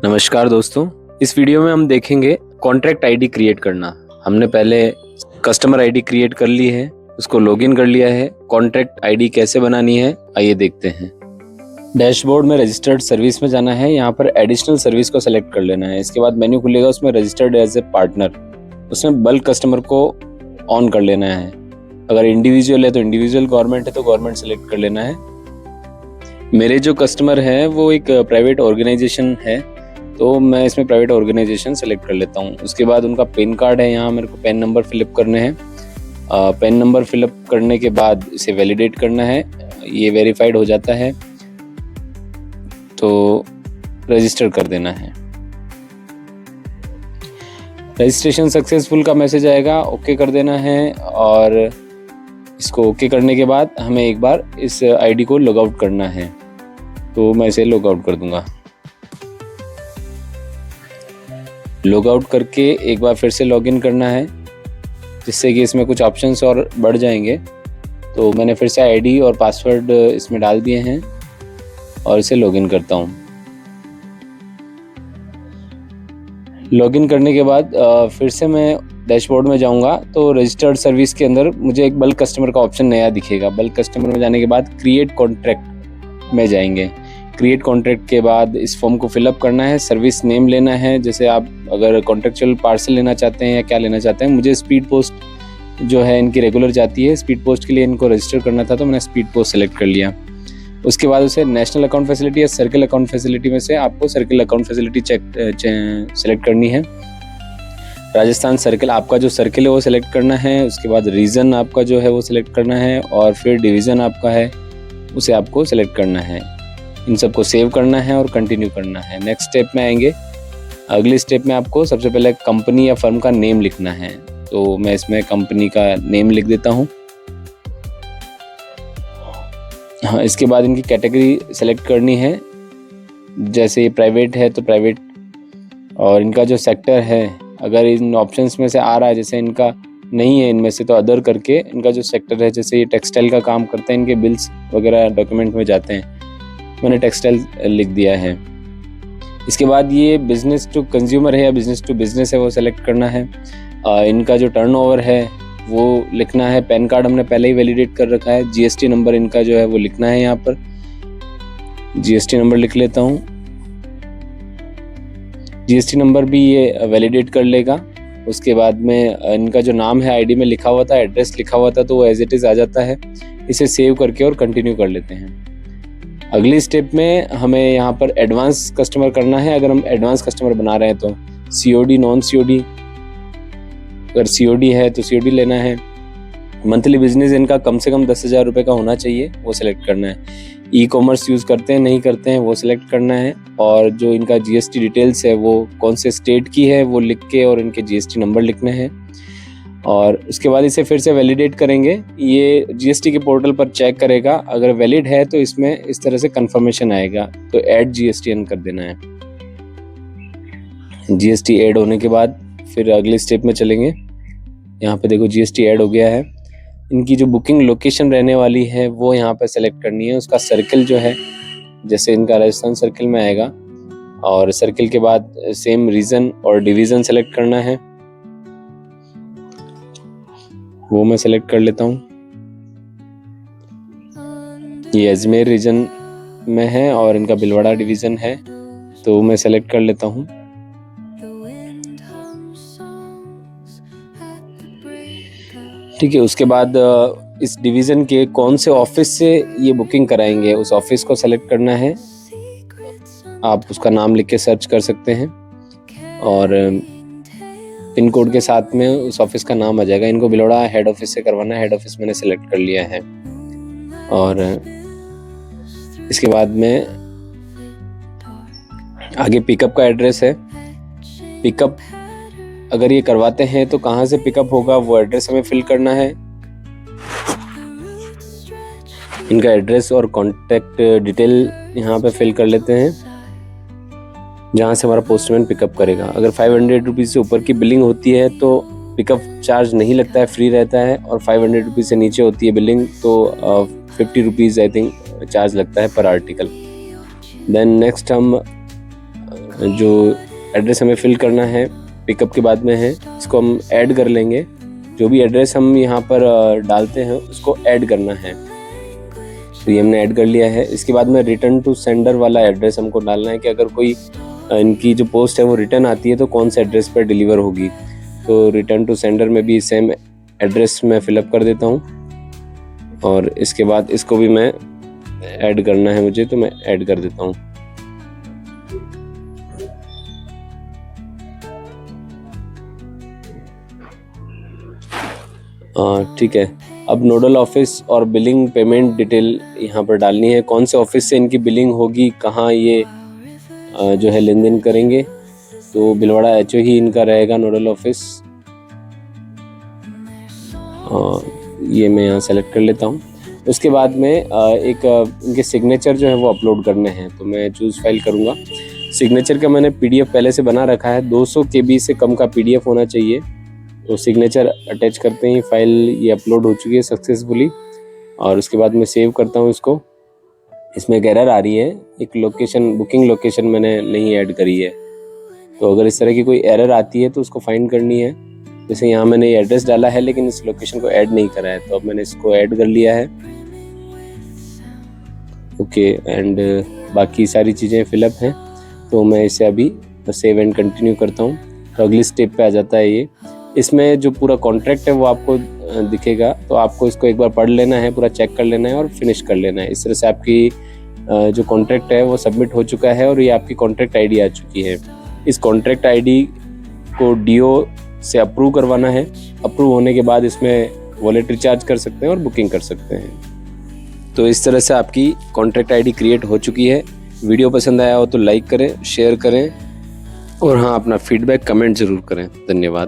नमस्कार दोस्तों, इस वीडियो में हम देखेंगे कॉन्ट्रैक्ट आईडी क्रिएट करना। हमने पहले कस्टमर आईडी क्रिएट कर ली है, उसको लॉगिन कर लिया है। कॉन्ट्रैक्ट आईडी कैसे बनानी है आइए देखते हैं। डैशबोर्ड में रजिस्टर्ड सर्विस में जाना है, यहाँ पर एडिशनल सर्विस को सेलेक्ट कर लेना है। इसके बाद मेन्यू खुलेगा, उसमें रजिस्टर्ड एज ए पार्टनर, उसमें बल्क कस्टमर को ऑन कर लेना है। अगर इंडिविजुअल है तो इंडिविजुअल, गवर्नमेंट है तो गवर्नमेंट सेलेक्ट कर लेना है। मेरे जो कस्टमर है वो एक प्राइवेट ऑर्गेनाइजेशन है, तो मैं इसमें प्राइवेट ऑर्गेनाइजेशन सेलेक्ट कर लेता हूँ। उसके बाद उनका पैन कार्ड है, यहाँ मेरे को पैन नंबर फिलअप करने हैं। पैन नंबर फिलअप करने के बाद इसे वैलिडेट करना है। ये वेरीफाइड हो जाता है तो रजिस्टर कर देना है। रजिस्ट्रेशन सक्सेसफुल का मैसेज आएगा, ओके कर देना है। और इसको ओके करने के बाद हमें एक बार इस आईडी को लॉग आउट करना है, तो मैं इसे लॉग आउट कर दूंगा। लॉग आउट करके एक बार फिर से लॉगिन करना है, जिससे कि इसमें कुछ ऑप्शंस और बढ़ जाएंगे। तो मैंने फिर से आईडी और पासवर्ड इसमें डाल दिए हैं और इसे लॉगिन करता हूँ। लॉगिन करने के बाद फिर से मैं डैशबोर्ड में जाऊंगा, तो रजिस्टर्ड सर्विस के अंदर मुझे एक बल्क कस्टमर का ऑप्शन नया दिखेगा। बल्क कस्टमर में जाने के बाद क्रिएट कॉन्ट्रैक्ट में जाएंगे। क्रिएट कॉन्ट्रैक्ट के बाद इस फॉर्म को फिलअप करना है, सर्विस नेम लेना है। जैसे आप अगर कॉन्ट्रेक्चुअल पार्सल लेना चाहते हैं या क्या लेना चाहते हैं। मुझे स्पीड पोस्ट जो है इनकी रेगुलर जाती है, स्पीड पोस्ट के लिए इनको रजिस्टर करना था, तो मैंने स्पीड पोस्ट सेलेक्ट कर लिया। उसके बाद उसे नेशनल अकाउंट फैसिलिटी या सर्किल अकाउंट फैसिलिटी में से आपको सर्किल अकाउंट फैसिलिटी सेलेक्ट करनी है। राजस्थान सर्किल, आपका जो सर्किल है वो सिलेक्ट करना है। उसके बाद रीजन आपका जो है वो सिलेक्ट करना है, और फिर डिवीज़न आपका है उसे आपको सिलेक्ट करना है। इन सबको सेव करना है और कंटिन्यू करना है। नेक्स्ट स्टेप में आएंगे। अगले स्टेप में आपको सबसे पहले कंपनी या फर्म का नेम लिखना है, तो मैं इसमें कंपनी का नेम लिख देता हूँ। हाँ, इसके बाद इनकी कैटेगरी सेलेक्ट करनी है। जैसे ये प्राइवेट है तो प्राइवेट, और इनका जो सेक्टर है अगर इन ऑप्शंस में से आ रहा है, जैसे इनका नहीं है इनमें से, तो अदर करके इनका जो सेक्टर है, जैसे ये टेक्सटाइल का काम करते हैं, इनके बिल्स वगैरह डॉक्यूमेंट में जाते हैं, मैंने टेक्सटाइल लिख दिया है। इसके बाद ये बिजनेस टू कंज्यूमर है या बिजनेस टू बिजनेस है वो सेलेक्ट करना है। इनका जो टर्नओवर है वो लिखना है। पैन कार्ड हमने पहले ही वैलिडेट कर रखा है। जीएसटी नंबर इनका जो है वो लिखना है, यहाँ पर जीएसटी नंबर लिख लेता हूँ। जीएसटी नंबर भी ये वैलिडेट कर लेगा। उसके बाद में इनका जो नाम है आईडी में लिखा हुआ था, एड्रेस लिखा हुआ था, तो वो एज इट इज़ आ जाता है। इसे सेव करके और कंटिन्यू कर लेते हैं। अगली स्टेप में हमें यहाँ पर एडवांस कस्टमर करना है। अगर हम एडवांस कस्टमर बना रहे हैं तो सीओडी, नॉन सीओडी, अगर सीओडी है तो सीओडी लेना है। मंथली बिजनेस इनका कम से कम 10,000 रुपये का होना चाहिए, वो सिलेक्ट करना है। ई कॉमर्स यूज़ करते हैं नहीं करते हैं वो सिलेक्ट करना है। और जो इनका जीएसटी डिटेल्स है वो कौन से स्टेट की है वो लिख के और इनके जीएसटी नंबर लिखने हैं। और उसके बाद इसे फिर से वैलिडेट करेंगे। ये जीएसटी के पोर्टल पर चेक करेगा, अगर वैलिड है तो इसमें इस तरह से कंफर्मेशन आएगा, तो ऐड जीएसटीएन कर देना है। जीएसटी ऐड होने के बाद फिर अगले स्टेप में चलेंगे। यहाँ पे देखो जीएसटी ऐड हो गया है। इनकी जो बुकिंग लोकेशन रहने वाली है वो यहाँ पे सेलेक्ट करनी है। उसका सर्किल जो है, जैसे इनका राजस्थान सर्किल में आएगा, और सर्किल के बाद सेम रीजन और डिवीज़न सेलेक्ट करना है, वो मैं सेलेक्ट कर लेता हूँ। ये अजमेर रीजन में है और इनका भिलवाड़ा डिवीज़न है, तो मैं सेलेक्ट कर लेता हूँ। ठीक है, उसके बाद इस डिवीज़न के कौन से ऑफिस से ये बुकिंग कराएंगे उस ऑफिस को सेलेक्ट करना है। आप उसका नाम लिख के सर्च कर सकते हैं और पिन कोड के साथ में उस ऑफिस का नाम आ जाएगा। इनको भिलवाड़ा हेड ऑफिस से करवाना है, हेड ऑफिस मैंने सेलेक्ट कर लिया है। और इसके बाद में आगे पिकअप का एड्रेस है। पिकअप अगर ये करवाते हैं तो कहाँ से पिकअप होगा वो एड्रेस हमें फिल करना है। इनका एड्रेस और कॉन्टैक्ट डिटेल यहाँ पे फिल कर लेते हैं, जहाँ से हमारा पोस्टमैन पिकअप करेगा। अगर 500 रुपीज़ से ऊपर की बिलिंग होती है तो पिकअप चार्ज नहीं लगता है, फ्री रहता है। और 500 रुपीज़ से नीचे होती है बिलिंग तो 50 रुपीज़ आई थिंक चार्ज लगता है पर आर्टिकल। देन नेक्स्ट हम जो एड्रेस हमें फिल करना है पिकअप के बाद में है, इसको हम ऐड कर लेंगे। जो भी एड्रेस हम यहाँ पर डालते हैं उसको ऐड करना है, तो ये हमने ऐड कर लिया है। इसके बाद में रिटर्न टू सेंडर वाला एड्रेस हमको डालना है कि अगर कोई इनकी जो पोस्ट है वो रिटर्न आती है तो कौन से एड्रेस पर डिलीवर होगी। तो रिटर्न टू सेंडर में भी सेम एड्रेस मैं फिलअप कर देता हूँ, और इसके बाद इसको भी मैं ऐड करना है मुझे, तो मैं ऐड कर देता हूँ। ठीक है, अब नोडल ऑफिस और बिलिंग पेमेंट डिटेल यहाँ पर डालनी है, कौन से ऑफिस से इनकी बिलिंग होगी, कहाँ ये जो है लेन देन करेंगे। तो भिलवाड़ा HO ही इनका रहेगा नोडल ऑफिस। ये मैं यहाँ सेलेक्ट कर लेता हूँ। उसके बाद में एक इनके सिग्नेचर जो है वो अपलोड करने हैं, तो मैं चूज़ फाइल करूँगा। सिग्नेचर का मैंने PDF पहले से बना रखा है, 200 KB से कम का PDF होना चाहिए। तो सिग्नेचर अटैच करते ही फाइल ये अपलोड हो चुकी है सक्सेसफुली, और उसके बाद मैं सेव करता हूँ इसको। इसमें एक एरर आ रही है, एक लोकेशन बुकिंग लोकेशन मैंने नहीं ऐड करी है, तो अगर इस तरह की कोई एरर आती है तो उसको फाइंड करनी है। जैसे यहाँ मैंने ये एड्रेस डाला है लेकिन इस लोकेशन को ऐड नहीं करा है, तो अब मैंने इसको ऐड कर लिया है। ओके, एंड बाकी सारी चीज़ें फिलअप हैं, तो मैं इसे अभी सेव एंड कंटिन्यू करता हूँ। तो अगली स्टेप पे आ जाता है ये। इसमें जो पूरा कॉन्ट्रैक्ट है वो आपको दिखेगा, तो आपको इसको एक बार पढ़ लेना है, पूरा चेक कर लेना है और फिनिश कर लेना है। इस तरह से आपकी जो कॉन्ट्रैक्ट है वो सबमिट हो चुका है और ये आपकी कॉन्ट्रैक्ट ID आ चुकी है। इस कॉन्ट्रैक्ट ID को DO से अप्रूव करवाना है। अप्रूव होने के बाद इसमें वॉलेट रिचार्ज कर सकते हैं और बुकिंग कर सकते हैं। तो इस तरह से आपकी कॉन्ट्रैक्ट ID क्रिएट हो चुकी है। वीडियो पसंद आया हो तो लाइक करें, शेयर करें, और हाँ, अपना फीडबैक कमेंट ज़रूर करें। धन्यवाद।